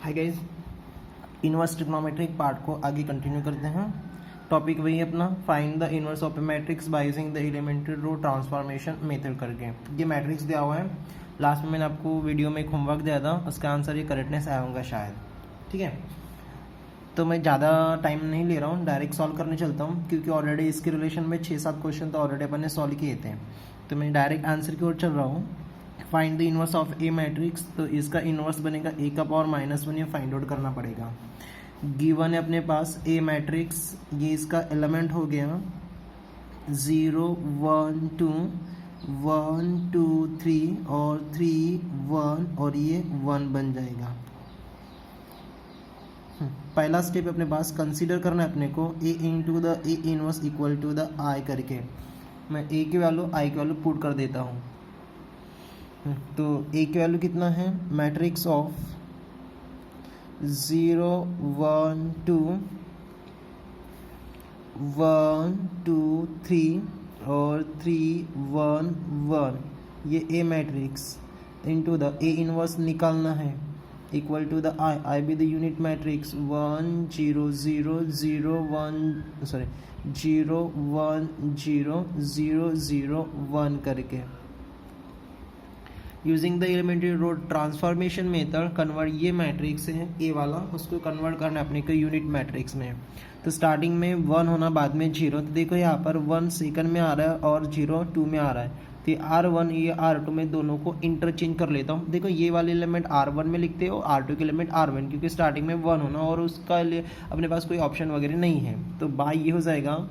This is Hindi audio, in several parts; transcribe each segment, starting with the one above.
हाय गाइस, इनवर्स ट्रिग्नोमेट्रिक पार्ट को आगे कंटिन्यू करते हैं। टॉपिक वही अपना, find the inverse of a matrix by using the elementary row transformation method करके। ये मैट्रिक्स दिया हुआ है, लास्ट में मैंने आपको वीडियो में एक होमवर्क दिया था, उसका आंसर ये करेक्टनेस आया होगा शायद। ठीक है, तो मैं ज़्यादा टाइम नहीं ले रहा हूँ, डायरेक्ट सॉल्व करने चलता हूँ, क्योंकि ऑलरेडी इसके रिलेशन में 6-7 क्वेश्चन तो ऑलरेडी अपन ने सॉल्व किए थे। तो मैं डायरेक्ट आंसर की ओर चल रहा हूँ। Find the inverse of a matrix, तो इसका इनवर्स बनेगा ए का पावर -1, ये फाइंड आउट करना पड़ेगा। गिवन है अपने पास ए मैट्रिक्स, ये इसका एलिमेंट हो गया 0 1 2 1 2 3 और 3 1 और ये 1 बन जाएगा। पहला स्टेप अपने पास कंसीडर करना है अपने को, A into the A inverse equal to the I करके। मैं ए की वैल्यू आई की वैल्यू पुट कर देता हूँ। तो ए की वैल्यू कितना है, मैट्रिक्स ऑफ 0 1 2 1 2 3 और 3 1 1, ये A matrix into the A inverse निकालना है equal to the I be the unit matrix 1 0 0 0 1 sorry 0 1 0 0 0 1 करके। Using the elementary row transformation method convert ये मैट्रिक्स है ए वाला, उसको कन्वर्ट करना है अपने को यूनिट मैट्रिक्स में। तो स्टार्टिंग में 1 होना, बाद में 0। तो देखो यहाँ पर 1 सेकंड में आ रहा है और 0 2 में आ रहा है। तो ये R1 ये R2 में दोनों को इंटरचेंज कर लेता हूँ। देखो ये वाले एलिमेंट R1 में लिखते हो, R2 के एलिमेंट R1, क्योंकि स्टार्टिंग में 1 होना और उसका लिए अपने पास कोई ऑप्शन वगैरह नहीं है। तो बाय ये हो जाएगा,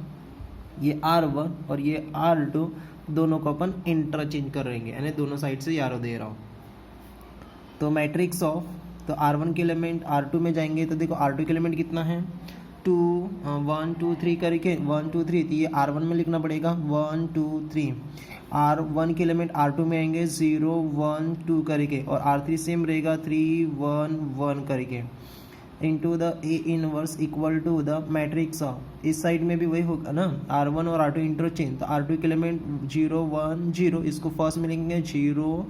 ये R1 और ये R2 दोनों को अपन इंटरचेंज करेंगे, यानी दोनों साइड से यारो दे रहा हूँ। तो मैट्रिक्स ऑफ, तो R1 के एलिमेंट R2 में जाएंगे, तो देखो R2 के एलिमेंट कितना है 2 1 2 3 करके 1 2 3, तो ये R1 में लिखना पड़ेगा 1 2 3। R1 के एलिमेंट R2 में आएंगे 0 1 2 करके, और R3 सेम रहेगा 3 1 1 करके into the A inverse equal to the matrix of, इस साइड में भी वही होगा ना, R1 और R2 इंटरचेंज। तो R2 के एलिमेंट 0 1 0, इसको फर्स्ट में लिखेंगे 0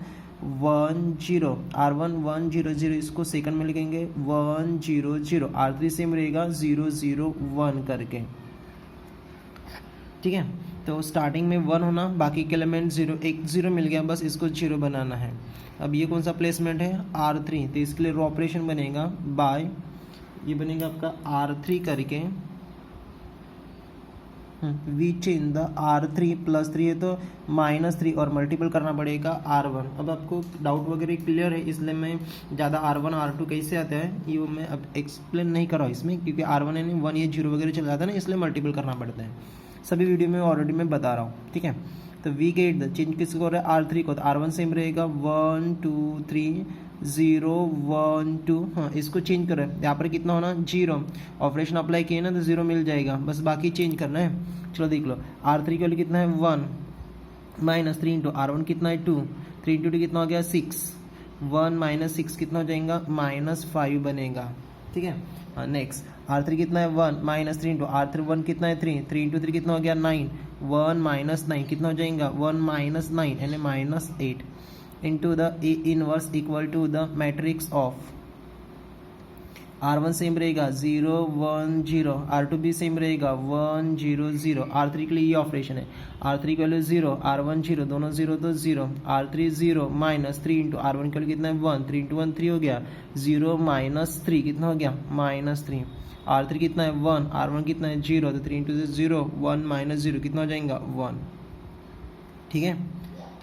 1 0, R1 1 0 0, इसको सेकंड में लिखेंगे 1 0 0, R3 सेम रहेगा 0 0 1 करके। ठीक है, तो स्टार्टिंग में 1 होना, बाकी के एलिमेंट 0, एक 0 मिल गया, बस इसको 0 बनाना है। अब ये कौन सा प्लेसमेंट है R3, तो इसके लिए रो ऑपरेशन बनेगा बाय, ये बनेगा आपका R3 करके वी चेंज द R3 +3 है तो -3 और मल्टीपल करना पड़ेगा R1। अब आपको डाउट वगैरह क्लियर है, इसलिए मैं ज़्यादा R1 R2 कैसे आता है ये मैं अब एक्सप्लेन नहीं कर रहा हूँ इसमें, क्योंकि R1 यानी 1 ये 0 वगैरह चला जाता है ना, इसलिए मल्टीपल करना पड़ता है। सभी वीडियो में ऑलरेडी मैं बता रहा हूँ। ठीक है, तो वी गेट द चेंज किसको हो रहा है R3 को, तो R1 सेम रहेगा 1 2 3 0 1 2, हाँ इसको चेंज करें, यहाँ पर कितना होना 0, ऑपरेशन अप्लाई किए ना तो 0 मिल जाएगा, बस बाकी चेंज करना है। चलो देख लो, R3 के लिए कितना है 1 -3 इंटू R1 कितना है 2, 3 इंटू 2 कितना हो गया 6, 1 -6 कितना हो जाएगा -5 बनेगा। ठीक है, हाँ नेक्स्ट R3 कितना है 1 -3 इंटू R3 1 कितना है 3, 3 इंटू 3 कितना हो गया 9, 1 -9 कितना हो जाएगा 1 -9 यानी -8 into the A inverse equal to the matrix of R1 same रहेगा 0 1 0, R2 भी सेम रहेगा 1 0 0, R3 के लिए ये ऑपरेशन है, R3 की वैल्यू 0 R1 0, दोनों 0 तो 0, R3 0 -3 इंटू R1 के लिए कितना है 1, 3 इंटू 1 3 हो गया 0 -3 कितना हो गया -3, R3 कितना है 1, R1 कितना है 0, तो 3 इंटू 0 1 -0 कितना हो जाएगा 1। ठीक है,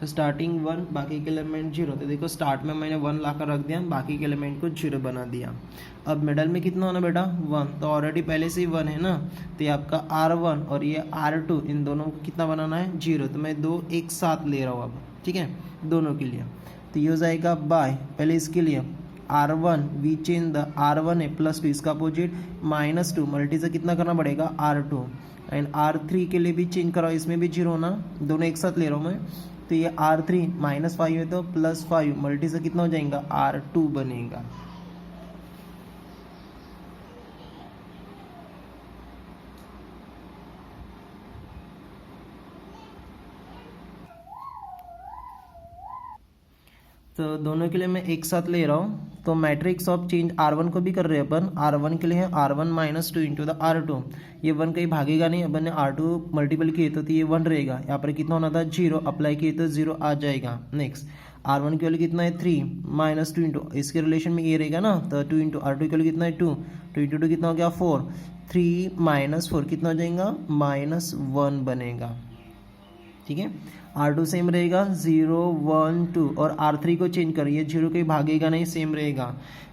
तो स्टार्टिंग 1 बाकी के एलिमेंट 0, तो देखो स्टार्ट में मैंने 1 लाकर रख दिया, बाकी के एलिमेंट को 0 बना दिया। अब मिडल में कितना होना बेटा 1, तो ऑलरेडी पहले से ही 1 है ना, तो ये आपका R1 और ये R2 इन दोनों को कितना बनाना है 0, तो मैं 2 एक साथ ले रहा हूँ अब। ठीक है, दोनों के लिए, तो ये हो जाएगा बाय, पहले इसके लिए R1 we change the R1 है +2, इसका अपोजिट -2 मल्टी से कितना करना पड़ेगा R2, एंड R3 के लिए भी चेंज कराओ, इसमें भी 0 होना, दोनों एक साथ ले रहा हूँ मैं। तो ये R3 -5 है तो +5 मल्टी से कितना हो जाएगा R2 बनेगा। तो दोनों के लिए मैं एक साथ ले रहा हूँ। तो मैट्रिक्स ऑफ चेंज R1 को भी कर रहे हैं अपन। R1 के लिए है R1 minus 2 into the R2। ये 1 कहीं भागेगा नहीं, अपन ने R2 मल्टीपल किए तो ये 1 रहेगा। यहाँ पर कितना होना था 0, अप्लाई किए तो 0 आ जाएगा। नेक्स्ट R1 के लिए कितना है 3 माइनस 2 इंटू, इसके रिलेशन में ये रहेगा ना, तो 2 इंटू R2 के लिए कितना है 2, 2 इंटू 2 कितना हो गया 4, 3 माइनस 4 कितना हो जाएगा -1 बनेगा। ठीक है, R2 सेम रहेगा 0 1 2 और R3 को चेंज करिए, 0 कहीं भागेगा नहीं, सेम रहेगा।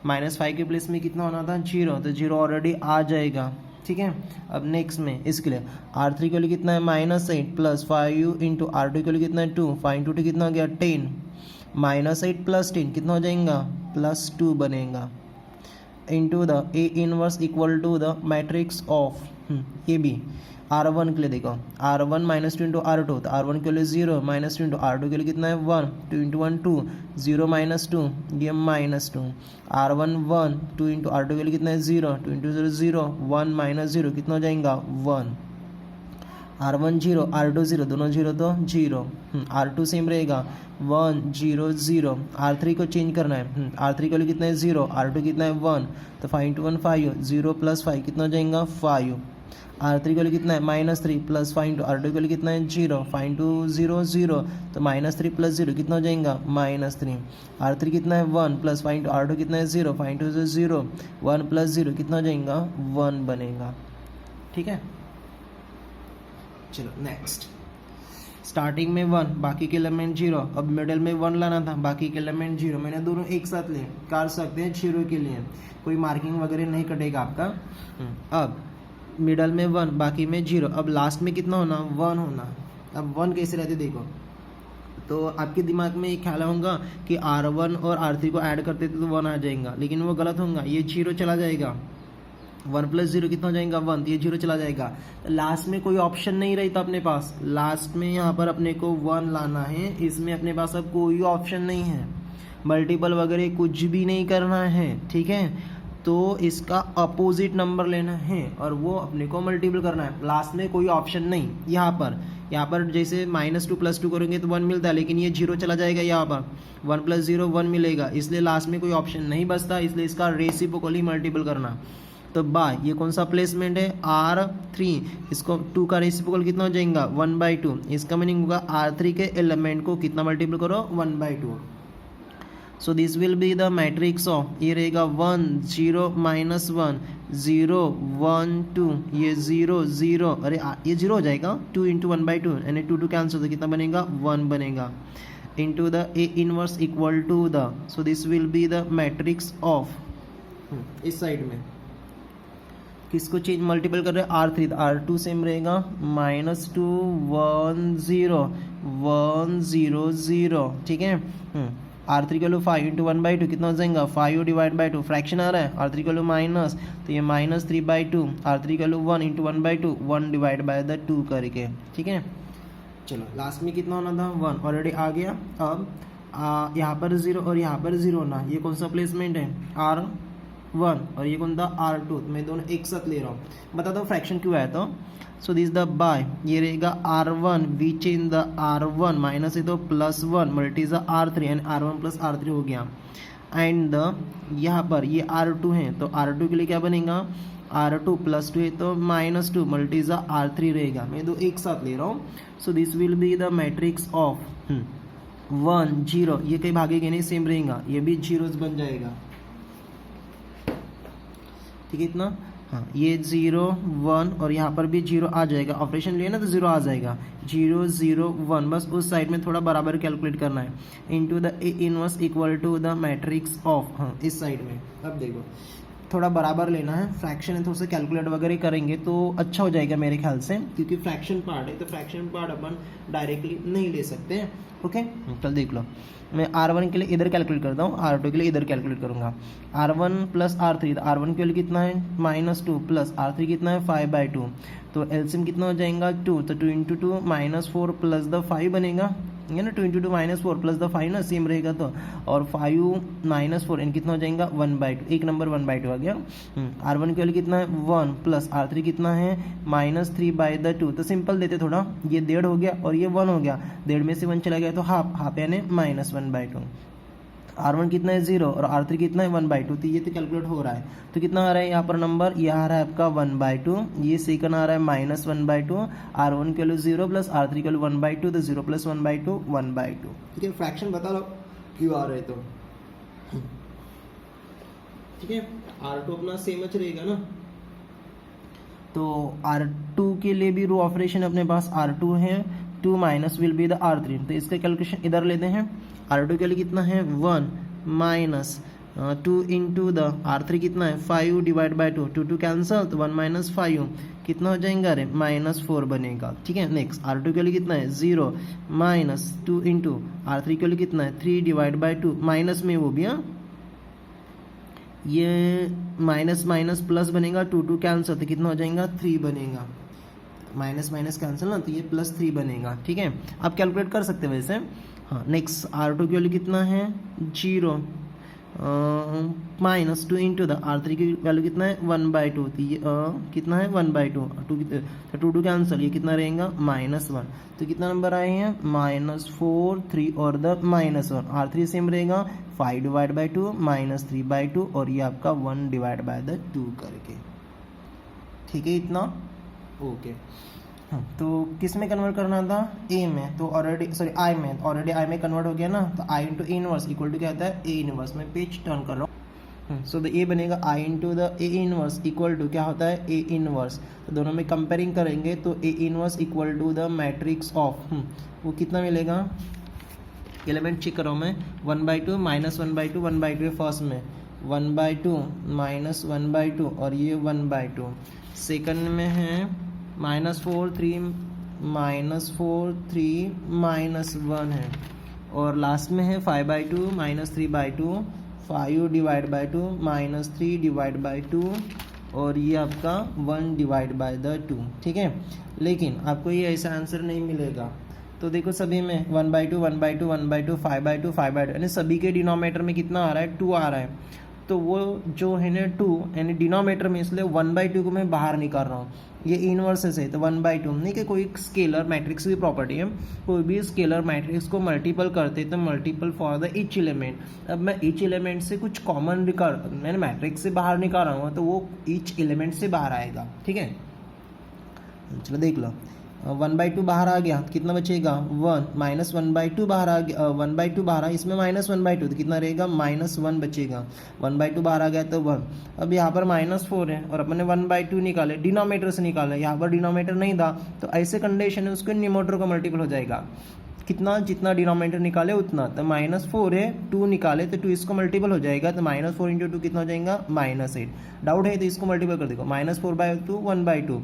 -5 के प्लेस में कितना होना था 0, तो 0 ऑलरेडी आ जाएगा। ठीक है, अब नेक्स्ट में इसके लिए R3 के लिए कितना है -8 प्लस 5 इंटू R2 के लिए कितना है 2, 5 इंटू 2 कितना हो गया 10, -8 प्लस 10 कितना हो जाएगा +2 बनेगा into the A inverse equal to the matrix of ये भी R1 के लिए देखो R1 माइनस 2 इंटू R2, तो R1 के लिए 0 माइनस 2 इंटू R2 के लिए कितना है 1, 2 इंटू 1 2, 0 माइनस 2 ये -2, R1 1, 2 इंटू R2 के लिए कितना है 0, 2 इंटू 0 0, 1 माइनस 0 कितना हो जाएगा 1, R1 0 R2 0 दोनों 0 तो 0, R2 सेम रहेगा 1 0 0, R3 को चेंज करना है, R3 के लिए कितना है 0, R2 कितना है 1, तो 5 इंटू 1 5, 0 प्लस 5 कितना हो जाएगा 5, R3 के लिए कितना है -3 प्लस 5 इंटू R2 के लिए कितना है 0, 5 इंटू 0 0, तो -3 प्लस 0 कितना हो जाएगा -3, R3 कितना है 1 प्लस 5 इंटू R2 कितना है 0, 5 इंटू 0 1 प्लस 0 कितना हो जाएगा 1 बनेगा। ठीक है, चलो नेक्स्ट, स्टार्टिंग में 1 बाकी के एलिमेंट 0, अब मिडल में 1 लाना था बाकी के एलिमेंट 0, मैंने दोनों एक साथ लिए, कर सकते हैं 0 के लिए, कोई मार्किंग वगैरह नहीं कटेगा आपका। अब मिडल में 1 बाकी में 0, अब लास्ट में कितना होना 1 होना। अब 1 कैसे रहते देखो, तो आपके दिमाग में एक ख्याल होगा कि R1 और R3 को ऐड करते तो 1 आ जाएगा, लेकिन वो गलत होगा, ये 0 चला जाएगा, 1 प्लस 0 कितना हो जाएगा 1, तो ये 0 चला जाएगा। लास्ट में कोई ऑप्शन नहीं रहता अपने पास, लास्ट में यहाँ पर अपने को 1 लाना है, इसमें अपने पास अब कोई ऑप्शन नहीं है, मल्टीपल वगैरह कुछ भी नहीं करना है। ठीक है, तो इसका अपोजिट नंबर लेना है और वो अपने को मल्टीपल करना है, लास्ट में कोई ऑप्शन नहीं। यहाँ पर जैसे -2 + 2 करेंगे तो 1 मिलता है, लेकिन ये 0 चला जाएगा, यहाँ पर 1 + 0 1 मिलेगा, इसलिए लास्ट में कोई ऑप्शन नहीं बचता, इसलिए इसका रेसिप्रोकली मल्टीपल करना। तो बाय ये कौन सा प्लेसमेंट है R3, इसको 2 का रेसिप्रोकल कितना हो जाएगा 1/2, इसका मीनिंग होगा R3 के एलिमेंट को कितना मल्टीपल करो 1/2। सो this will be the matrix of, ये रहेगा 1 0 -1 0 1 2, ये 0 0, अरे ये 0 हो जाएगा, 2 इंटू 1/2 यानी 2 कैंसिल, तो कितना बनेगा 1 बनेगा into the A inverse equal to the, so this will be the matrix of, इस साइड में किसको चेंज मल्टीपल कर रहे हैं R3, R2 सेम रहेगा -2 1 0 1 0 0। ठीक है, R3 का लो 5 इंटू 1/2 कितना हो जाएगा 5 डिवाइड बाई 2, फ्रैक्शन आ रहा है, R3 का लो माइनस, तो ये -3/2, R3 का लो 1 इंटू 1/2 1 डिवाइड बाय द 2 करके। ठीक है, चलो लास्ट में कितना होना था 1 ऑलरेडी आ गया। अब यहाँ पर 0 और यहाँ पर 0 होना, ये कौन सा प्लेसमेंट है R1 और ये कौन था R2, मैं दोनों एक साथ ले रहा हूँ, बता दो फ्रैक्शन क्यों आया। तो सो दिस द बाय ये रहेगा R1 we change the R1 minus है तो +1 multi the R3 and R1 + R3 हो गया, एंड द यहाँ पर ये R2 है, तो R2 के लिए क्या बनेगा R2 + 2 है तो -2 मल्टी द R3 रहेगा, मैं दो एक साथ ले रहा हूँ। सो this will be the matrix of 1 0, ये कहीं भागेगा नहीं, सेम रहेगा, ये भी 0 बन जाएगा। ठीक है इतना, हाँ ये 0 1 और यहाँ पर भी 0 आ जाएगा, ऑपरेशन लिए ना तो 0 आ जाएगा, 0 0 1, बस उस साइड में थोड़ा बराबर कैलकुलेट करना है, into the A inverse equal to the matrix of, हाँ इस साइड में। अब देखो थोड़ा बराबर लेना है, फ्रैक्शन है, थोड़ा सा कैलकुलेट वगैरह करेंगे तो अच्छा हो जाएगा मेरे ख्याल से, क्योंकि फ्रैक्शन पार्ट है तो फ्रैक्शन पार्ट अपन डायरेक्टली नहीं ले सकते। ओके चल देख लो, मैं R1 के लिए इधर कैलकुलेट करता हूँ, R2 के लिए इधर कैलकुलेट करूँगा। R1 + R3, तो R1 के लिए कितना है -2 प्लस R3 कितना है 5/2, तो एलसीएम कितना हो जाएगा 2, तो 2 इंटू 2 -4 प्लस द 5 बनेगा, है ना, 2 इंटू 2 -4 प्लस द 5 ना सेम रहेगा, तो और 5 - 4 इन कितना हो जाएगा 1/2, एक नंबर 1/2 आ गया। R1 के लिए कितना है 1 प्लस R3 कितना है -3/2, तो सिंपल देते थोड़ा, ये 1.5 हो गया और ये 1 हो गया, 1.5 में से 1 चला गया तो हाफ यानी -1/2। R1 कितना है 0 और R3 कितना है 1/2, तो ये तो कैलकुलेट हो रहा है। तो कितना आ रहा है यहाँ पर नंबर, ये आ रहा है आपका 1/2, ये सेकंड आ रहा है -1/2, R1 के वैल्यू 0 प्लस R3 के वैल्यू 1/2, तो 0 प्लस 1/2 1/2। ठीक है, फ्रैक्शन बता लो क्यों आ रहे तो। ठीक है, R2 अपना सेम ही रहेगा ना, तो R2 के लिए भी रो ऑपरेशन अपने पास R2 है, 2 minus will be the R3, तो इसका कैलकुलेशन इधर लेते हैं। R2 के लिए कितना है 1 माइनस 2 इंटू द R3 कितना है 5 डिवाइड बाई 2, 2 कैंसल, तो 1 माइनस 5 कितना हो जाएगा अरे -4 बनेगा। ठीक है, नेक्स्ट R2 के लिए कितना है 0 माइनस 2 इंटू R3 के लिए कितना है 3 डिवाइड बाई 2, माइनस में वो भी, हाँ ये माइनस माइनस प्लस बनेगा, 2 कैंसिल, तो कितना हो जाएगा 3 बनेगा, माइनस माइनस कैंसिल ना, तो ये +3 बनेगा। ठीक है, आप कैलकुलेट कर सकते हैं वैसे। हाँ, नेक्स्ट R2 की वैल्यू कितना है 0 माइनस 2 इंटू द R3 की वैल्यू कितना है 1/2, तो ये कितना है 1/2, 2 कैंसिल, ये कितना रहेगा -1, तो कितना नंबर आए हैं -4 3 और द -1, R3 सेम रहेगा 5 डिवाइड बाई 2 -3/2 और ये आपका 1 डिवाइड बाय द 2 करके। ठीक है, इतना ओके। तो किस में कन्वर्ट करना था, ए में, तो ऑलरेडी सॉरी आई में, ऑलरेडी आई में कन्वर्ट हो गया ना, तो I into A inverse equal to क्या आता है ए इनवर्स, में पेज टर्न कर रहा हूँ। सो द ए बनेगा I into the A inverse equal to क्या होता है ए इनवर्स, तो दोनों में कंपेयरिंग करेंगे तो A inverse equal to the matrix of, वो कितना मिलेगा, एलिमेंट चेक कर रहा हूँ मैं, 1/2 -1/2 1/2 है फर्स्ट में, 1/2 -1/2 और ये 1/2, सेकंड में है -4 3 -1 है, और लास्ट में है 5/2 -3/2, 5 डिवाइड बाई 2 -3 डिवाइड बाई 2 और ये आपका 1 डिवाइड बाय द 2। ठीक है, लेकिन आपको ये ऐसा आंसर नहीं मिलेगा, तो देखो सभी में 1/2 1/2 1/2 5/2 5/2, यानी सभी के डिनोमिनेटर में कितना आ रहा है 2 आ रहा है, तो वो जो है ना 2 यानी डिनोमिनेटर में, इसलिए 1/2 को मैं बाहर निकाल रहा हूँ, ये इनवर्सेस है तो 1/2 नहीं कि कोई स्केलर मैट्रिक्स की प्रॉपर्टी है, कोई भी स्केलर मैट्रिक्स को मल्टीपल करते तो multiple for the each element. अब मैं ईच एलिमेंट से कुछ कॉमन निकाल, मैंने मैट्रिक्स से बाहर निकाल रहा हूँ तो वो ईच एलिमेंट से बाहर आएगा। ठीक है, चलो देख लो, 1/2 बाहर आ गया, कितना बचेगा 1, -1/2 बाहर आ गया, 1/2 बाहर आ, इसमें -1/2 तो कितना रहेगा -1 बचेगा, 1/2 बाहर आ गया तो 1। अब यहाँ पर -4 है और अपने 1/2 निकाले, डिनोमिनेटर से निकाला, यहाँ पर डिनोमिनेटर नहीं था, तो ऐसे कंडीशन है उसको न्यूमरेटर का मल्टीपल हो जाएगा, कितना जितना डिनोमिनेटर निकाले उतना, तो -4 है 2 निकाले तो 2 इसको मल्टीपल हो जाएगा, तो -4 × 2 कितना हो जाएगा -8। डाउट है तो इसको मल्टीपल कर देखो, -4/2 1/2,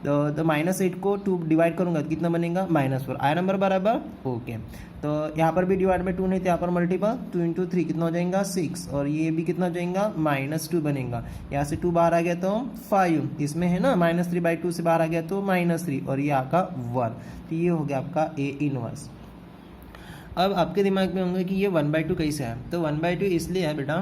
तो -8 को 2 डिवाइड करूंगा तो कितना बनेगा -4, आया नंबर बराबर ओके। तो यहाँ पर भी डिवाइड में 2 नहीं तो यहाँ पर मल्टीपल 2 × 3 कितना हो जाएगा 6 और ये भी कितना हो जाएगा -2 बनेगा, यहाँ से 2 बाहर आ गया तो 5, इसमें है ना -3/2 से बाहर आ गया तो -3 और ये आपका 1, तो ये हो गया आपका ए इनवर्स। अब आपके दिमाग में होंगे कि ये 1/2 कैसे है, तो 1/2 इसलिए है बेटा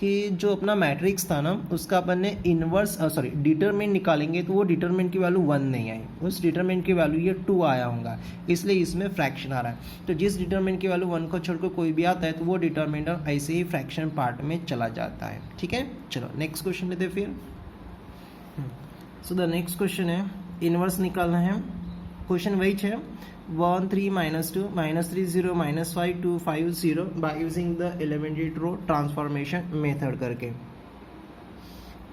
कि जो अपना मैट्रिक्स था ना उसका अपन ने इनवर्स डिटरमिनेंट निकालेंगे तो वो डिटरमिनेंट की वैल्यू 1 नहीं आई, उस डिटरमिनेंट की वैल्यू ये 2 आया होगा, इसलिए इसमें फ्रैक्शन आ रहा है। तो जिस डिटरमिनेंट की वैल्यू 1 को छोड़कर कोई भी आता है तो वो डिटरमिनेंट ऐसे ही फ्रैक्शन पार्ट में चला जाता है। ठीक है, चलो नेक्स्ट क्वेश्चन लेते फिर। सो द नेक्स्ट क्वेश्चन है इनवर्स निकालना है, क्वेश्चन वही है 1 3 -2 -3 0 -5 2 5 0 by using the elementary row transformation method करके।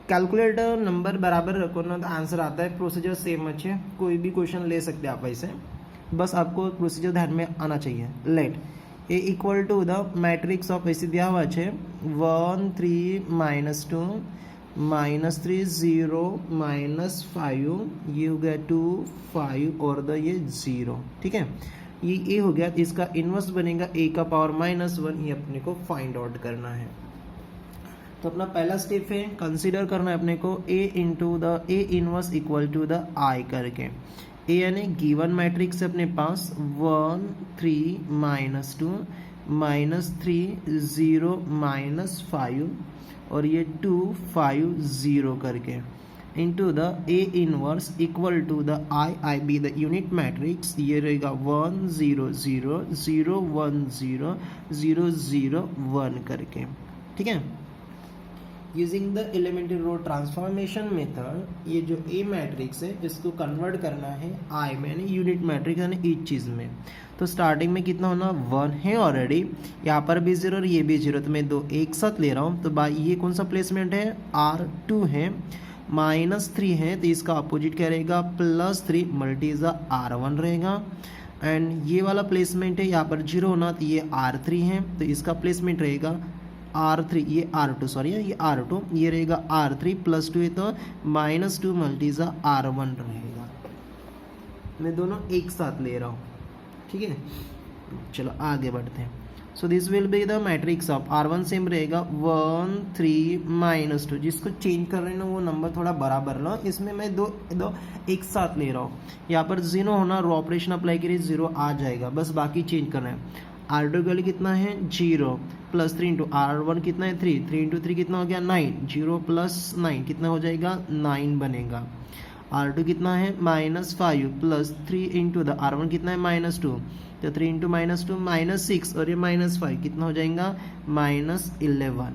कैलकुलेटर नंबर बराबर रखो ना तो आंसर आता है, प्रोसीजर सेम है, कोई भी क्वेश्चन ले सकते हैं आप ऐसे, बस आपको प्रोसीजर ध्यान में आना चाहिए। Let A equal to the matrix of ऐसे दिया हुआ है 1 3 -2 -3 0 -5, ये हो गया 2 5 और द ये 0। ठीक है, ये ए हो गया, इसका इनवर्स बनेगा a का पावर -1, ये अपने को फाइंड आउट करना है। तो अपना पहला स्टेप है कंसीडर करना है अपने को a into the A inverse equal to the I करके। ए यानी गिवन मैट्रिक्स है अपने पास 1 3 -2 -3 0 -5 और ये 2 5 0 करके, into the A inverse equal to the I be the unit matrix, ये रहेगा 1 0 0 0 1 0 0 0 1 करके, ठीक है। Using the elementary row transformation method, ये जो ए मैट्रिक्स है इसको कन्वर्ट करना है आई में, यानी यूनिट मैट्रिक्स यानी ईच चीज़ में। तो स्टार्टिंग में कितना होना 1 है ऑलरेडी, यहाँ पर भी 0 और ये भी 0, तो मैं 2 एक साथ ले रहा हूँ। तो बाई ये कौन सा प्लेसमेंट है, R2 है, -3 है, तो इसका अपोजिट क्या रहेगा +3 मल्टीज R1 रहेगा। एंड ये वाला प्लेसमेंट है, यहाँ पर 0 होना, तो ये R3 है, तो इसका प्लेसमेंट रहेगा R3, ये R2 सॉरी ये R2, ये रहेगा R3 +2 है तो -2 मल्टीज R1 रहेगा। मैं दोनों एक साथ ले रहा हूँ, ठीक है। चलो आगे बढ़ते हैं। सो this will be the matrix of R1 same रहेगा 1 3 -2, जिसको चेंज कर रहे हैं ना वो नंबर थोड़ा बराबर लो, इसमें मैं दो एक साथ ले रहा हूँ। यहाँ पर 0 होना, रो ऑपरेशन अप्लाई करिए 0 आ जाएगा, बस बाकी चेंज करना है। R2 का वैल्यू कितना है 0 +3 इंटू R1 कितना है 3, 3 इंटू 3 कितना हो गया 9, 0 + 9 कितना हो जाएगा 9 बनेगा। R2 कितना है -5 +3 इंटू द R1 कितना है -2, तो 3 इंटू -2 -6 और ये -5 कितना हो जाएगा -11।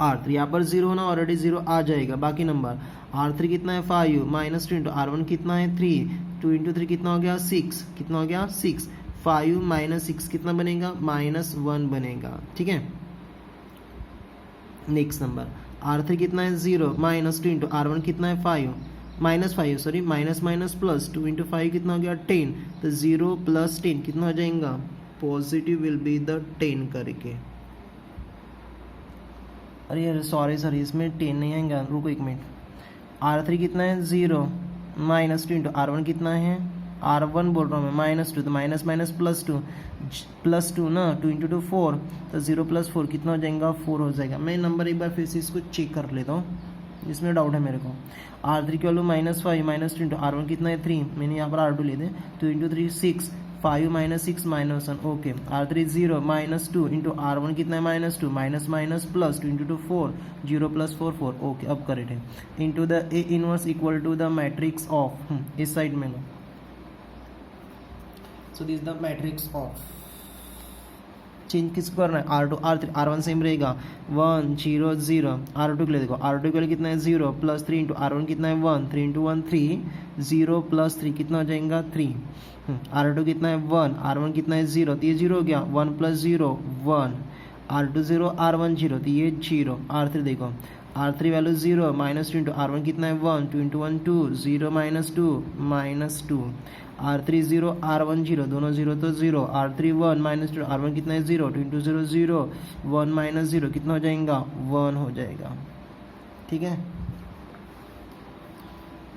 R3 यहाँ पर 0 ना, ऑलरेडी 0 आ जाएगा, बाकी नंबर R3 कितना है 5 -2 इंटू R1 कितना है 3, 2 इंटू 3 कितना हो गया 6, कितना हो गया 6, 5 - 6 कितना बनेगा -1 बनेगा, ठीक है। नेक्स्ट नंबर R3 कितना है 0 -2 इंटू R1 कितना है 5 -5 सॉरी +2 इंटू 5 कितना हो गया 10, तो 0 + 10 कितना हो जाएगा पॉजिटिव विल बी द 10 करके। अरे यार सॉरी सर इसमें 10 नहीं आएगा, रुको एक मिनट। R3 कितना है 0 -2 इंटू R1 कितना है R1 बोल रहा हूँ मैं -2, तो +2 ना, 2 इंटू 2 4, तो 0 + 4 कितना हो जाएगा 4 हो जाएगा। मैं नंबर एक बार फिर से इसको चेक कर लेता हूँ, इसमें डाउट है मेरे को। R3 की वैल्यू -5 -2 इंटू R1 कितना है 3, मैंने यहाँ पर R2 ले दे, 2 into 3 6, 5 - 6 -1 okay. R3 0 -2 into R1 कितना है -2 +2 इंटू 2 4, 0 + 4 4 ओके। अब करेक्ट है into the A inverse equal to the matrix of, इस साइड में लो। So this the matrix of, change किसको करना है R2 R3, R1 सेम रहेगा 1 0 0, R2 के लिए देखो R2 के लिए कितना है 0 +3 इंटू R1 कितना है 1, 3 इंटू 1 3, 0 + 3 कितना हो जाएगा 3। R2 कितना है 1, R1 कितना है 0, तो ये 0 हो गया, 1 + 0 1, R2 0 R1 0, तो ये 0। R3 देखो R3 वैल्यू 0 -2 इंटू R1 कितना है 1, 2 इंटू 1 2, 0 - 2 R3 0 R1 0, दोनों 0 तो 0, R3 1 -2 R1 कितना है 0, 2 इंटू 0 0, 1 - 0 कितना हो जाएगा 1 हो जाएगा, ठीक है।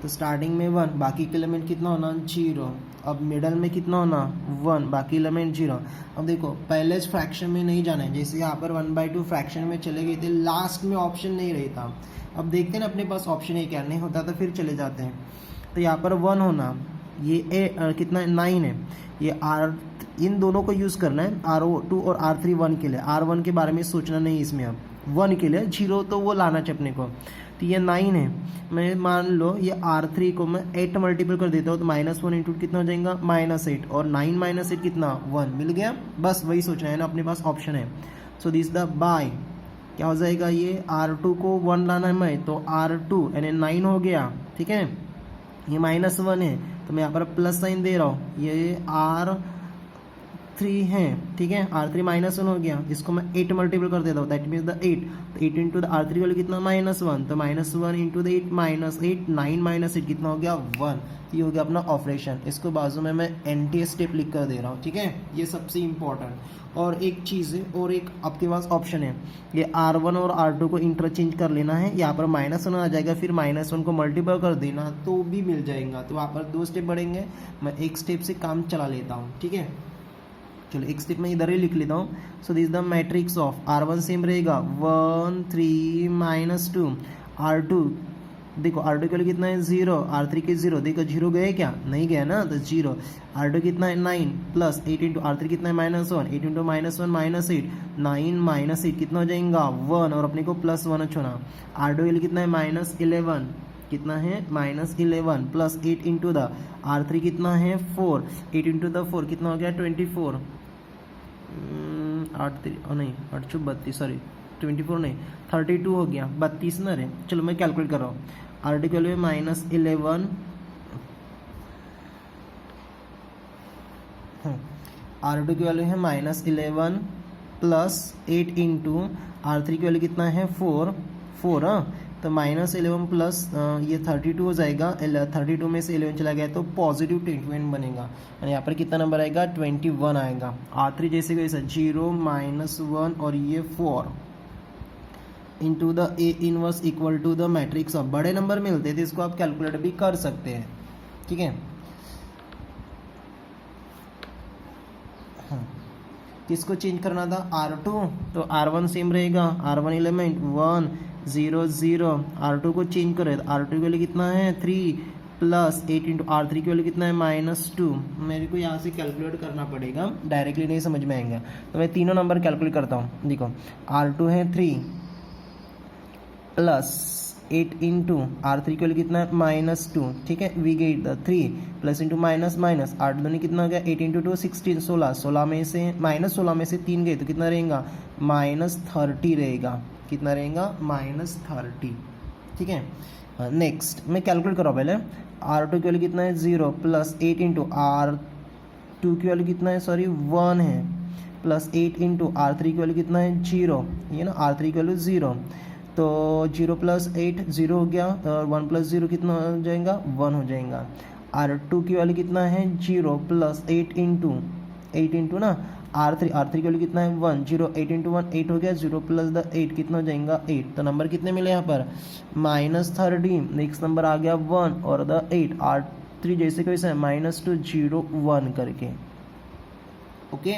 तो स्टार्टिंग में 1, बाकी के एलिमेंट कितना होना 0, अब मिडल में कितना होना 1, बाकी एलिमेंट 0। अब देखो पहले फ्रैक्शन में नहीं जाना है, जैसे यहाँ पर 1/2 फ्रैक्शन में चले गए थे, लास्ट में ऑप्शन नहीं रहता। अब देखते हैं ना अपने पास ऑप्शन है क्या, नहीं होता तो फिर चले जाते हैं। तो यहाँ पर 1 होना, ये कितना 9 है, ये R इन दोनों को यूज़ करना है, R2 और R3 1 के लिए, R1 के बारे में सोचना नहीं इसमें। अब 1 के लिए 0 तो वो लाना चाहिए अपने को, तो ये 9 है। मैं मान लो ये R3 को मैं 8 मल्टीपल कर देता हूँ, तो -1 इंटू कितना हो जाएगा -8, और 9 - 8 कितना 1 मिल गया, बस वही सोचना है ना, अपने पास ऑप्शन है। सो दिस द बाय क्या हो जाएगा, ये R2 को 1 लाना है मैं, तो R2 यानी 9 हो गया, ठीक है। ये -1 है तो मैं यहाँ पर प्लस साइन दे रहा हूँ, ये R3 है, ठीक है। R3 -1 हो गया, इसको मैं 8 मल्टीपल कर देता हूँ, दैट मीन्स द 8, तो 8 इंटू द R3 वाले कितना -1, तो -1 इंटू द 8 -8, 9 - 8 कितना हो गया 1, ये हो गया अपना ऑपरेशन। इसको बाजू में मैं एंटी स्टेप लिख कर दे रहा हूँ, ठीक है, ये सबसे इंपॉर्टेंट। और एक चीज़ है, और एक आपके पास ऑप्शन है, ये R1 और R2 को इंटरचेंज कर लेना है, यहाँ पर -1 आ जाएगा, फिर -1 को मल्टीपल कर देना तो भी मिल जाएगा। तो वहाँ पर 2 स्टेप बढ़ेंगे, मैं एक स्टेप से काम चला लेता हूँ, ठीक है। चलो एक स्टेप में इधर ही लिख लेता हूँ। सो this the matrix of R1 same रहेगा 1 3 -2, R2 देखो R2 के लिए कितना है 0, R3 के 0, देखो 0 गए क्या, नहीं गया ना, तो 0। R2 कितना है 9 + 8 इंटू R3 कितना है -1, 8 इंटू -1 -8, 9 - 8 कितना हो जाएगा 1, और अपने को +1 छोड़ा। R2 के लिए कितना है -11, कितना है -11 प्लस 8 इंटू द R3 कितना है 4, 8 इंटू द 4 कितना हो गया 24, 8 नहीं 8 32 सॉरी 24 नहीं 32 हो गया, 32 ना रे। चलो मैं कैलकुलेट कर रहा हूँ। R2 की वैल्यू है -11, R2 की वैल्यू है -11 प्लस 8 इंटू R3 की वैल्यू कितना है 4, हाँ, तो -11 प्लस ये 32 हो जाएगा, 32 में से 11 चला गया तो पॉजिटिव 21 बनेगा, और यहाँ पर कितना नंबर आएगा 21 आएगा। R3 जैसे कि 0 -1 और ये 4 into the A inverse equal to the matrix of, बड़े नंबर मिलते थे इसको आप कैलकुलेट भी कर सकते हैं, ठीक है। किसको चेंज करना था R2, तो R1 सेम रहेगा, R1 एलिमेंट 1 0 0, R2 को चेंज करें तो R2 की वैल्यू कितना है 3 प्लस 8 इंटू R3 की वैल्यू कितना है -2। मेरे को यहाँ से कैलकुलेट करना पड़ेगा, डायरेक्टली नहीं समझ में आएंगे, तो मैं तीनों नंबर कैलकुलेट करता हूँ। देखो R2 है 3 प्लस 8 इंटू R3 की वैल्यू कितना है -2, ठीक है। We get the 3 plus into minus minus 8 दूनी कितना हो गया 8 इंटू 2 16, 16 में से -16 में से 3 गए तो कितना रहेगा -30 रहेगा, कितना रहेगा -30, ठीक है। नेक्स्ट मैं कैलकुलेट कर रहा हूँ पहले। R2 की वैल्यू कितना है 0 प्लस 8 इंटू R2 की वैल्यू कितना है 1 है, प्लस 8 इंटू R3 की वैल्यू कितना है 0, ये ना R3 की वैल्यू 0, तो 0 प्लस 8 0 हो गया, और 1 प्लस 0 कितना हो जाएगा 1 हो जाएगा। R2 की वैल्यू कितना है 0 प्लस 8 इंटू ना R3 की वैल्यू कितना है 1, 0 8 इंटू 1 8 हो गया, 0 प्लस द 8 कितना हो जाएगा 8, तो नंबर कितने मिले यहाँ पर -13। नेक्स्ट नंबर आ गया 1 और द 8, R3 जैसे कैसे है -2 0 1 करके, ओके।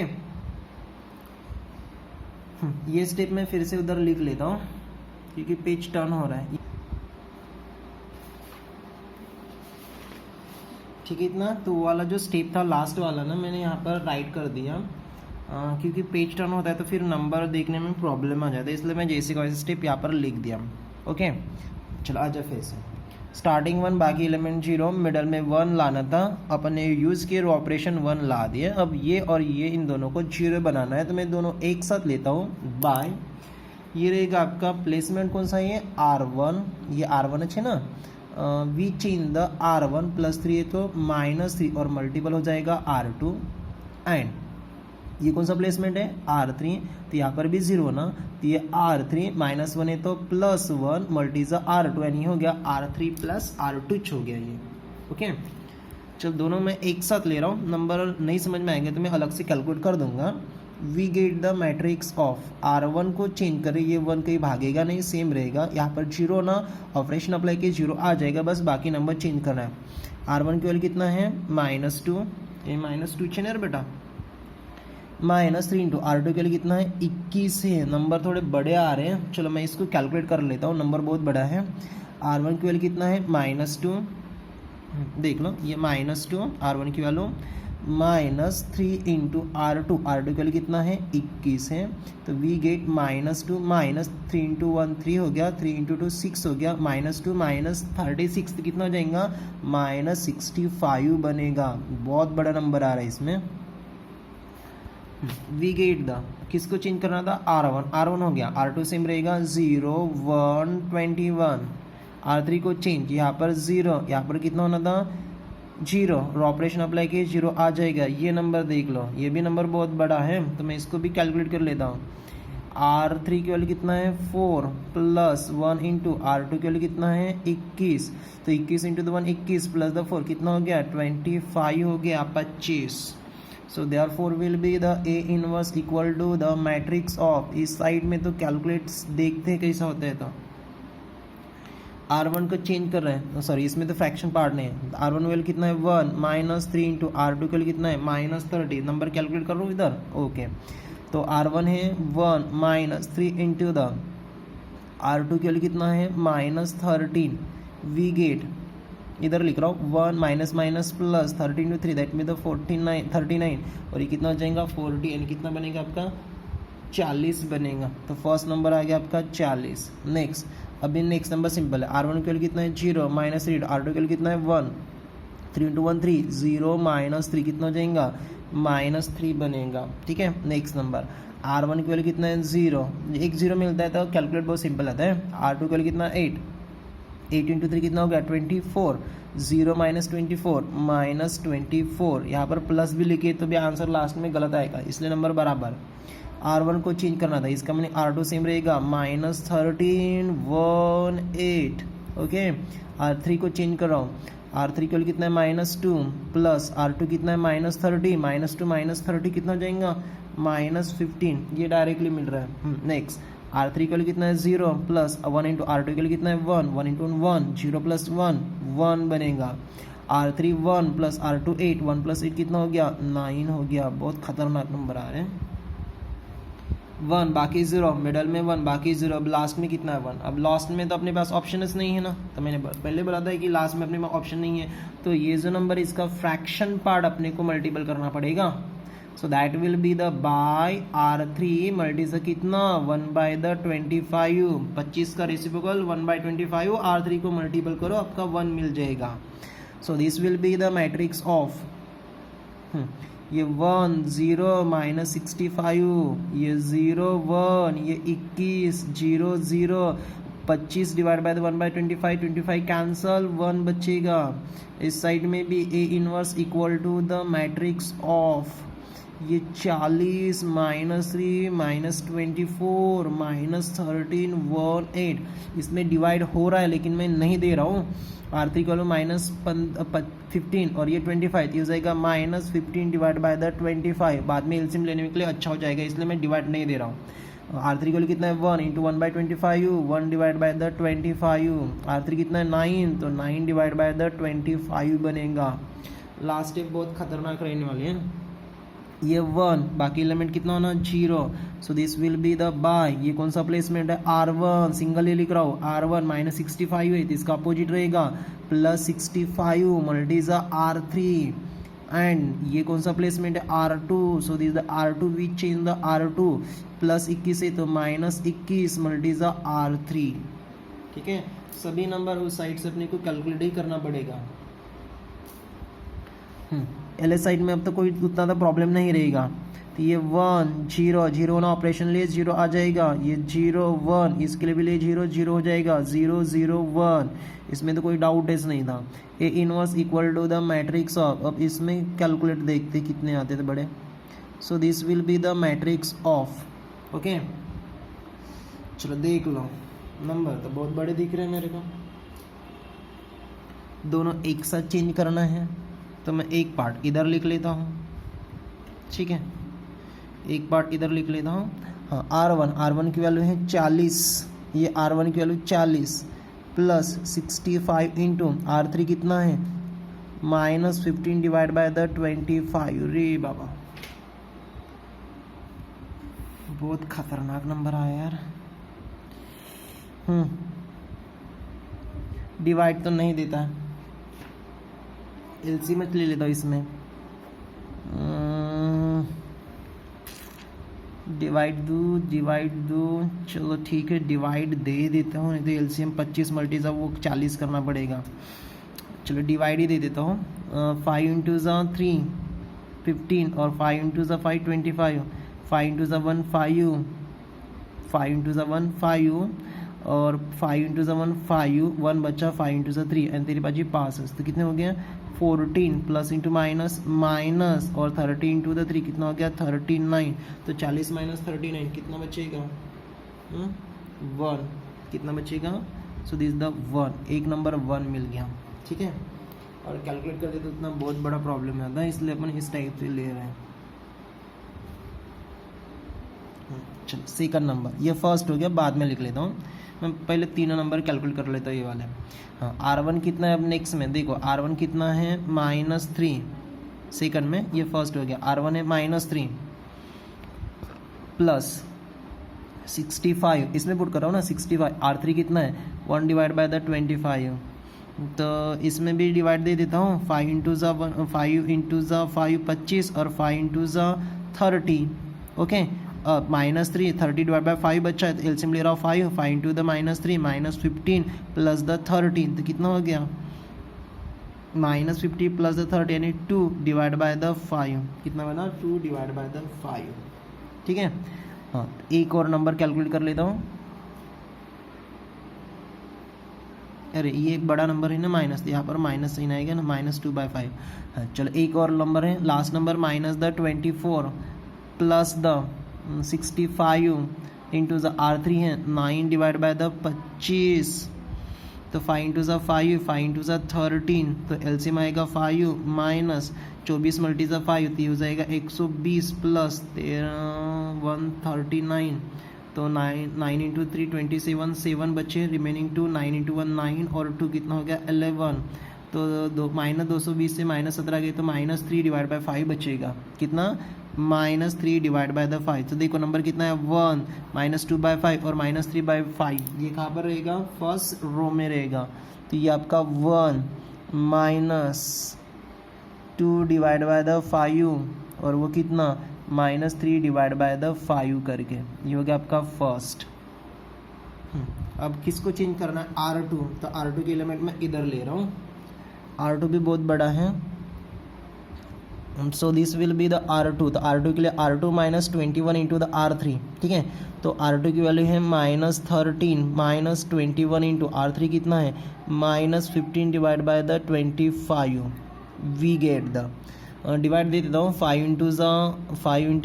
ये स्टेप मैं फिर से उधर लिख लेता हूँ क्योंकि पेज टर्न हो रहा है, ठीक है। इतना तो वाला जो स्टेप था लास्ट वाला ना मैंने यहाँ पर राइट कर दिया, क्योंकि पेज टर्न होता है तो फिर नंबर देखने में प्रॉब्लम आ जाता है, इसलिए मैं जैसे का स्टेप यहाँ पर लिख दिया, ओके। चलो आ जाए फिर से स्टार्टिंग 1 बाकी एलिमेंट 0 मिडल में 1 लाना था, अपन ने यूज़ किए ऑपरेशन 1 ला दिए। अब ये और ये इन दोनों को 0 बनाना है, तो मैं दोनों एक साथ लेता हूँ बाय, ये रहेगा आपका प्लेसमेंट कौन सा है R1, ये R1 अच्छे ना, वी चेंज द R1 +3 है तो -3 और मल्टीपल हो जाएगा R2, एंड ये कौन सा प्लेसमेंट है R3, तो यहाँ पर भी 0 ना, तो ये R3 -1 है तो +1 मल्टीज R2, एंड ये हो गया R3 + R2 हो गया ये, ओके। चल दोनों मैं एक साथ ले रहा हूँ, नंबर नहीं समझ में आएंगे तो मैं अलग से कैलकुलेट कर दूंगा। We get the matrix of R1 को चेंज करें, ये 1 कहीं भागेगा नहीं, सेम रहेगा, यहाँ पर 0 ना ऑपरेशन अप्लाई किए 0 आ जाएगा, बस बाकी नंबर चेंज करना है। R1 की वैल्यू कितना है -2, ये -2 चेनर बेटा, -3 इंटू R2 के लिए कितना है 21 है, नंबर थोड़े बड़े आ रहे हैं, चलो मैं इसको कैलकुलेट कर लेता हूँ, नंबर बहुत बड़ा है। R1 की वैल्यू कितना है -2, देख लो ये -2 R1 की वैल्यू, -3 इंटू R2 की वैल्यू कितना है 21 है, तो वी गेट -2 -3 इंटू 1 3 हो गया, 3 इंटू 2 6 हो गया, -2 -36 तो कितना हो जाएगा -65 बनेगा, बहुत बड़ा नंबर आ रहा है इसमें। वी गेट द किसको चेंज करना था R1 हो गया, R2 सेम रहेगा 0 1 21, R3 को चेंज, यहाँ पर 0, यहाँ पर कितना होना था 0, और ऑपरेशन अप्लाई किए 0 आ जाएगा, ये नंबर देख लो, ये भी नंबर बहुत बड़ा है, तो मैं इसको भी कैलकुलेट कर लेता हूँ। R3 की वैल्यू कितना है 4 प्लस 1 इंटू R2 की वैल्यू कितना है 21, तो 21 इंटू 1 21 प्लस द 4 कितना हो गया 25 हो गया 25। So therefore will be the A inverse equal to the matrix of, इस साइड में तो कैलकुलेट देखते हैं कैसा होता है, तो R1 को चेंज कर रहे हैं, सॉरी इसमें तो फ्रैक्शन पार्ट नहीं है, R1 वैल्यू कितना है 1 -3 इंटू R2 के लिए कितना है -30, नंबर कैलकुलेट कर रहा हूँ इधर, ओके। तो R1 है 1 -3 इंटू द R2 के लिए कितना है -13, वी गेट इधर लिख रहा हूँ 1 minus minus plus 13 into 3 that में तो 39, और ये कितना हो जाएगा 40, यानी कितना बनेगा आपका 40 बनेगा, तो फर्स्ट नंबर आ गया आपका 40। नेक्स्ट अभी नेक्स्ट नंबर सिंपल है, R1 की वैल्यू कितना है 0 माइनस 3, R2 की वैल्यू कितना है 1, 3 इंटू 1 3, 0 माइनस 3 कितना हो जाएगा -3 बनेगा। ठीक है, नेक्स्ट नंबर R1 की वैल्यू कितना है 0, एक 0 मिलता है तो कैलकुलेट बहुत सिंपल आता है। R2 की वैल्यू कितना 8, 8 इंटू 3 कितना हो गया 24, 0 माइनस 24 -24, यहाँ पर प्लस भी लिखे तो भी आंसर लास्ट में गलत आएगा, इसलिए नंबर बराबर। R1 को चेंज करना था, इसका मैंने R2 सेम रहेगा -13 1 8। ओके, R3 को चेंज कर रहा हूँ, R3 के लिए कितना है -2 प्लस R2 कितना है -30, -2 -30 कितना हो जाएगा -15, ये डायरेक्टली मिल रहा है। नेक्स्ट R3 के लिए कितना है 0 प्लस 1 इंटू R2 के लिए कितना है 1, 1 इंटू 1 0 प्लस 1 1 बनेगा। R3 1 प्लस R2 8, 1 प्लस 8 कितना हो गया 9 हो गया। बहुत खतरनाक नंबर आ रहे हैं। 1 बाकी 0, मिडल में 1 बाकी 0, अब लास्ट में कितना है 1। अब लास्ट में तो अपने पास ऑप्शन नहीं है ना, तो मैंने पहले बोला था कि लास्ट में अपने पास ऑप्शन नहीं है, तो ये जो नंबर इसका फ्रैक्शन पार्ट अपने को मल्टीपल करना पड़ेगा। So that will be the by R3 multiple कितना 1/25, 25 का रेसिप्रोकल 1/25, R3 को मल्टीपल करो आपका 1 मिल जाएगा। सो this will be the matrix of ये 1 0 -65, ये 0 1, ये 21 0 0, 25 डिवाइड बाय 1/25, 25 कैंसल 1 बचेगा। इस साइड में भी A inverse equal to the matrix of ये 40 -3 -24 -13 1 8, इसमें डिवाइड हो रहा है लेकिन मैं नहीं दे रहा हूँ। R3 को लो -15 और ये 25, हो जाएगा -15 डिवाइड बाय द 25, बाद में एलसीएम लेने के लिए अच्छा हो जाएगा, इसलिए मैं डिवाइड नहीं दे रहा हूँ। R3 को लो कितना है 1 into 1/25, 1 divide by the 25, R3 कितना है 9, तो 9 डिवाइड बाय द 25 बनेगा। लास्ट स्टेप बहुत खतरनाक रहने वाली है। ये 1 बाकी एलिमेंट कितना होना 0, so this will be the by, ये कौन सा प्लेसमेंट है R1, सिंगल ये लिख रहा हूँ R1 -65 है तो इसका अपोजिट रहेगा +65 मल्टीजा R3, एंड ये कौन सा प्लेसमेंट है R2, so this the R2 we change the R2 +21 है तो -21 मल्टीजा R3। ठीक है, सभी नंबर उस साइड से अपने को कैलकुलेट ही करना पड़ेगा। एल साइड में अब तो कोई उतना तो प्रॉब्लम नहीं रहेगा। तो ये 1 0 0 ना ऑपरेशन ले 0 आ जाएगा, ये 0 1 इसके लिए भी ले 0 0 हो जाएगा, 0 0 1, इसमें तो कोई डाउट है नहीं था। A inverse equal to the matrix of, अब इसमें कैलकुलेट देखते कितने आते थे बड़े। So this will be the matrix of. Okay, चलो देख लो, नंबर तो बहुत बड़े दिख रहे हैं मेरे को, दोनों एक साथ चेंज करना है तो मैं एक पार्ट इधर लिख लेता हूँ। ठीक है, एक पार्ट इधर लिख लेता हूँ। हाँ, R1 की वैल्यू है 40, ये R1 की वैल्यू 40 प्लस 65 इंटू R3 कितना है -15 डिवाइड बाय द 25। रे बाबा, बहुत खतरनाक नंबर आया यार। डिवाइड तो नहीं देता है, एलसी मत ले लेता हूँ इसमें, डिवाइड दो चलो ठीक है, डिवाइड दे देता हूँ, नहीं तो एलसीएम 25 मल्टीज़ा वो 40 करना पड़ेगा। चलो डिवाइड ही दे देता हूँ। 5 इंटू ज़ा 3 15 और 5 इंटू ज़ा 5 25, 5 इंटू ज़ा 1 5, 5 इंटू ज़ा 1 5 और 5 इंटू ज़ा 1 5, 1 बचा 5 इंटू ज़ा 3 एंड तेरी बाजी पास है, तो कितने हो गया 14 प्लस इंटू माइनस माइनस और 30 इंटू द 3 कितना हो गया 39, तो 40 माइनस 39 कितना बचेगा 1, कितना बचेगा, सो दिस द 1, एक नंबर 1 मिल गया। ठीक है, और कैलकुलेट करते तो उतना बहुत बड़ा प्रॉब्लम आता है, इसलिए अपन इस टाइप से ले रहे हैं। चलो सेकंड नंबर, ये फर्स्ट हो गया, बाद में लिख लेता हूँ मैं, पहले तीनों नंबर कैलकुलेट कर लेता हूँ ये वाले। हाँ, R1 कितना है अब नेक्स्ट में देखो, R1 कितना है -3 सेकंड में, ये फर्स्ट हो गया, R1 है -3 प्लस 65, इसमें पुट कर रहा हूँ ना 65, R3 कितना है 1 डिवाइड बाय द 25, तो इसमें भी डिवाइड दे देता हूँ, 5 इंटू ज़ा 5 25 और 5 इंटू ज़ा 30। ओके, -3 30 डिवाइड बाय 5 बचा है, तो एलसीएम ले रहा हूँ 5 इंटू द -3 -15 प्लस द 13, तो कितना हो गया -50 प्लस द 30 यानी 2 डिवाइड बाय द 5, कितना बना 2 डिवाइड बाय द 5। ठीक है, हाँ एक और नंबर कैलकुलेट कर लेता हूँ। अरे ये एक बड़ा नंबर है ना माइनस, यहाँ पर माइनस साइन आएगा ना, -2/5। हाँ चलो एक और नंबर है, last number -24 plus the 65 into the R3 है 9 डिवाइड बाय द 25, तो 5 इंटू ज़ा 5 इंटू ज़ा 13, तो एलसीएम आएगा 5 माइनस 24 मल्टी ज़ा 5 तो हो जाएगा 120 प्लस 139, तो 9 इंटू 3 27, 7 बचे, रिमेनिंग 2 9 इंटू 1 9 और 2 कितना हो गया 11, तो -220 से -17 गए तो -3 डिवाइड बाय 5 बचेगा, कितना -3 डिवाइड बाय द 5। तो देखो नंबर कितना है 1 -2/5 और -3/5, ये कहाँ पर रहेगा फर्स्ट रो में रहेगा, तो ये आपका 1 -2 डिवाइड बाय द 5 और वो कितना -3 डिवाइड बाय द 5 करके, ये हो गया आपका फर्स्ट। अब किसको चेंज करना है R2, तो R2 के एलिमेंट मैं इधर ले रहा हूँ, R2 भी बहुत बड़ा है, सो this will be the R2, तो R2 के लिए R2 -21 इंटू द R3, ठीक है, तो R2 की वैल्यू है -13 -21 इंटू R3 कितना है -15 divide by the 25, we get the divide दे देता हूँ 5 इंटू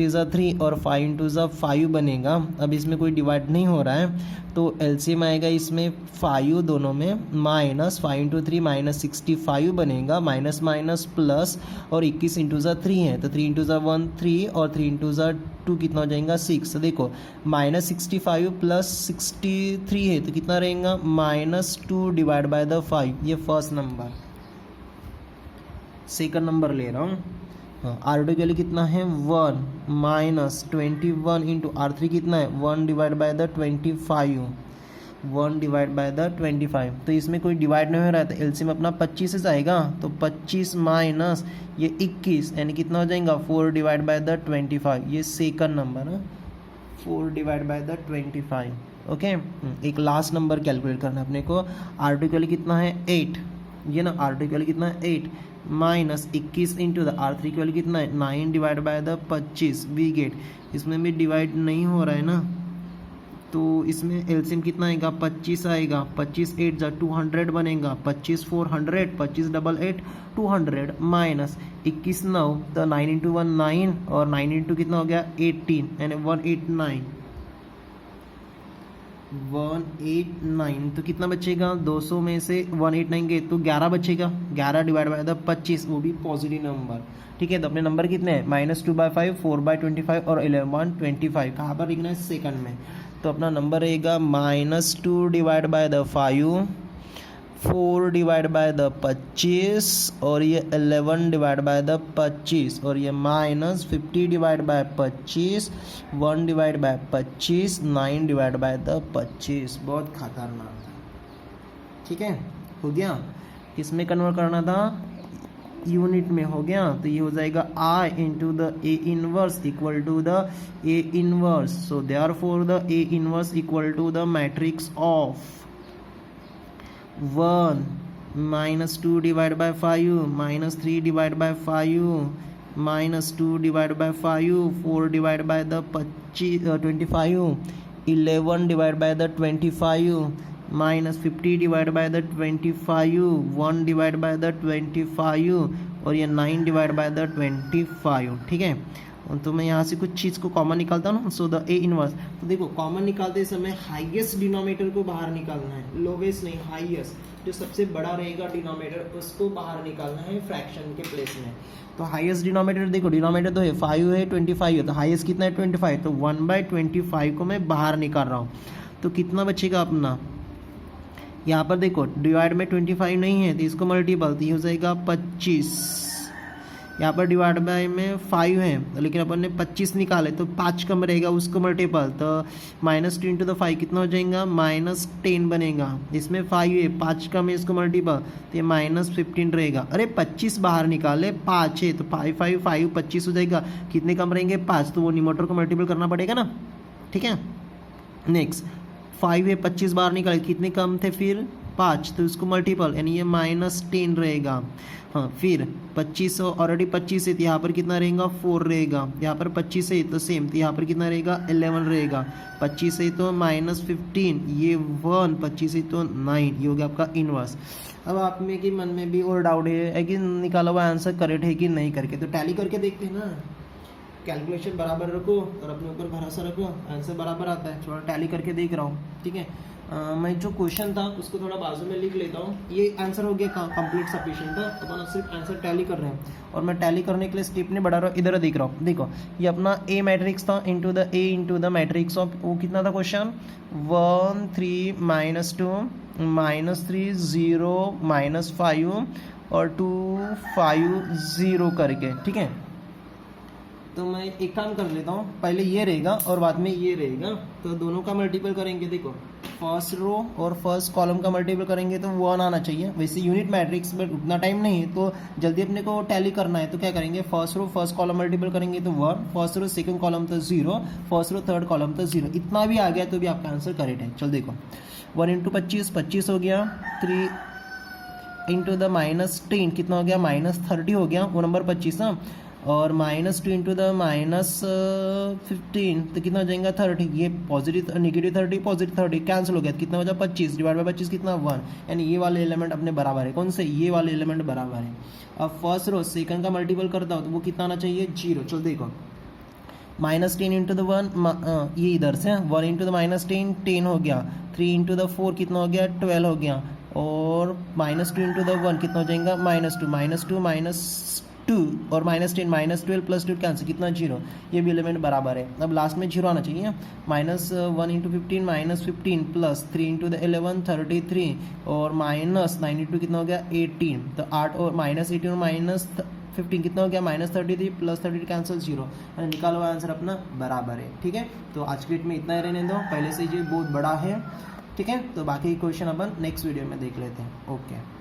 ज़ा 3 और 5 इंटू ज़ा 5 बनेगा। अब इसमें कोई डिवाइड नहीं हो रहा है, तो एलसीएम आएगा इसमें 5 दोनों में, -5 इंटू 3 -65 बनेगा, माइनस माइनस प्लस, और 21 इंटू ज़ा 3 है, तो 3 इंटू ज़ा 1 3 और 3 इंटू ज़ा 2 कितना हो जाएगा 6। तो देखो -65 प्लस 63 है, तो कितना रहेगा -2 डिवाइड बाय द 5, ये फर्स्ट नंबर। सेकंड नंबर ले रहा हूँ, R2 के लिए कितना है 1 -21 इंटू R3 कितना है 1 divide by the 25, 1 divide by the 25, तो इसमें कोई डिवाइड नहीं हो रहा है, तो एलसीएम अपना 25 से जाएगा, तो 25 माइनस ये 21 यानी कितना हो जाएगा 4 डिवाइड बाय द 25, ये सेकंड नंबर है 4 डिवाइड बाय द 25। ओके, एक लास्ट नंबर कैलकुलेट करना है अपने को, R2 के लिए कितना है 8, ये ना R2 के लिए कितना है 8 -21 इंटू द R3 की वैल्यू कितना है 9 divide by the 25, we get, इसमें भी डिवाइड नहीं हो रहा है ना, तो इसमें एलसीएम कितना आएगा 25 आएगा, 25 8 जा 200 बनेगा, 25 400, 25 8 8 200 माइनस 21 9, तो 9 इंटू 1 9 और 9 इंटू कितना हो गया 18 यानी 189, 189, तो कितना बचेगा 200 में से 189 गए तो 11 बचेगा, 11 डिवाइड बाय द 25, वो भी पॉजिटिव नंबर। ठीक है, तो अपने नंबर कितने हैं -2/5 4/25 और 11/25, कहाँ पर लिखना है सेकंड में, तो अपना नंबर रहेगा -2 divide by the 5 4 divide by the 25 और ये 11 डिवाइड बाय द 25 और ये -50 divide bye 25 1 divide bye 25 9 divide by the 25, बहुत खतरनाक था। ठीक है, हो गया, किस में कन्वर्ट करना था यूनिट में, हो गया, तो ये हो जाएगा I into the A inverse equal to the A inverse, so therefore the A inverse equal to the matrix of 1 -2 divide by 5 -3 divide by 5 -2 divide by 5 4 divide by the 25 11 divide by the 25 -50 divide by the 25 1 divide by the 25 और ये 9 डिवाइड बाय द 25। ठीक है, तो मैं यहाँ से कुछ चीज़ को कॉमन निकालता हूँ, सो द ए इनवर्स, तो देखो कॉमन निकालते समय हाईएस्ट डिनोमिनेटर को बाहर निकालना है, लोवेस्ट नहीं, हाईएस्ट, जो सबसे बड़ा रहेगा डिनोमिनेटर उसको बाहर निकालना है फ्रैक्शन के प्लेस में। तो हाईएस्ट डिनोमिनेटर देखो, डिनोमिनेटर तो है 5 है 25 है, तो हाईएस्ट कितना है 25, तो 1/25 को मैं बाहर निकाल रहा हूँ, तो कितना बचेगा अपना, यहाँ पर देखो डिवाइड में 25 नहीं है तो इसको मल्टीपल, तो ये हो जाएगा 25, यहाँ पर डिवाइड बाय में 5 है, लेकिन अपन ने 25 निकाले तो 5 कम रहेगा उसको मल्टीपल, तो -2 इंटू द 5 कितना हो जाएगा, -10 बनेगा। इसमें 5 है, 5 कम है इसको मल्टीपल, तो ये -15 रहेगा। अरे 25 बाहर निकाले, 5 है तो 5 5 5 25 हो जाएगा। कितने कम रहेंगे, 5, तो वो न्यूमरेटर को मल्टीपल करना पड़ेगा ना, ठीक है। नेक्स्ट 5 है, 25 बाहर निकाले, कितने कम थे फिर 5, तो इसको मल्टीपल यानी ये -10 रहेगा। हाँ, फिर 25 ऑलरेडी 25 है तो यहाँ पर कितना रहेगा, 4 रहेगा। यहाँ पर 25 है तो सेम, तो यहाँ पर कितना रहेगा, 11 रहेगा। 25 है तो -15, ये 1, 25 है तो 9, ये हो गया आपका इनवर्स। अब आप में कि मन में भी और डाउट है कि निकाला हुआ आंसर करेक्ट है कि नहीं करके, तो टैली करके देखते हैं ना। कैलकुलेशन बराबर रखो और अपने ऊपर भरोसा रखो, आंसर बराबर आता है। थोड़ा टैली करके देख रहा हूँ, ठीक है। मैं जो क्वेश्चन था उसको थोड़ा बाजू में लिख लेता हूँ। ये आंसर हो गया कंप्लीट सफिशिएंट था, अपन सिर्फ आंसर टैली कर रहे हैं और मैं टैली करने के लिए स्टेप नहीं बढ़ा रहा हूँ। इधर देख रहा हूँ, देखो ये अपना ए मैट्रिक्स था इंटू द मैट्रिक्स ऑफ, वो कितना था क्वेश्चन, 1 3 -2 -3 0 -5 और 2 5 0 करके, ठीक है। तो मैं एक काम कर लेता हूँ, पहले ये रहेगा और बाद में ये रहेगा, तो दोनों का मल्टीपल करेंगे। देखो फर्स्ट रो और फर्स्ट कॉलम का मल्टीपल करेंगे तो 1 आना चाहिए। वैसे यूनिट मैट्रिक्स में उतना टाइम नहीं है तो जल्दी अपने को टैली करना है, तो क्या करेंगे, first row first column multiple करेंगे तो 1, फर्स्ट रो सेकंड कॉलम तो 0, फर्स्ट रो थर्ड कॉलम तो 0। इतना भी आ गया तो भी आपका आंसर करेक्ट है। चल देखो 1 इंटू 25 25 हो गया, 3 इंटू द -10 कितना हो गया, -30 हो गया, वो नंबर 25 ना, और -2 इंटू द -15 तो कितना हो जाएगा 30। ये पॉजिटिव नेगेटिव 30 पॉजिटिव 30 कैंसिल हो गया, कितना हो जाए 25 डिवाइड बाय 25 कितना 1, यानी ये वाले एलिमेंट अपने बराबर है। कौन से, ये वाले एलिमेंट बराबर है। अब फर्स्ट रो सेकंड का मल्टीपल करता हो तो वो कितना आना चाहिए, 0। चलो देखो -10 इंटू द 1, ये इधर से 1 इंटू द -10 10 हो गया, 3 इंटू द 4 कितना हो गया 12 हो गया, और -2 इंटू द 1 कितना हो जाएगा -2 और -10 -12 प्लस 2 कैंसिल, कितना 0। ये भी एलिमेंट बराबर है। अब लास्ट में 0 आना चाहिए। -1 इंटू 15 -15 प्लस 3 इंटू द 11 33 और -9 इंटू कितना हो गया 18, तो 8 और -18 और -15 कितना हो गया -33 प्लस 30 कैंसिल 0, निकालो आंसर अपना बराबर है। ठीक है, तो आज के डेट में इतना ही रहने दो, पहले से ये बहुत बड़ा है। ठीक है, तो बाकी क्वेश्चन अपन नेक्स्ट वीडियो में देख लेते हैं। ओके।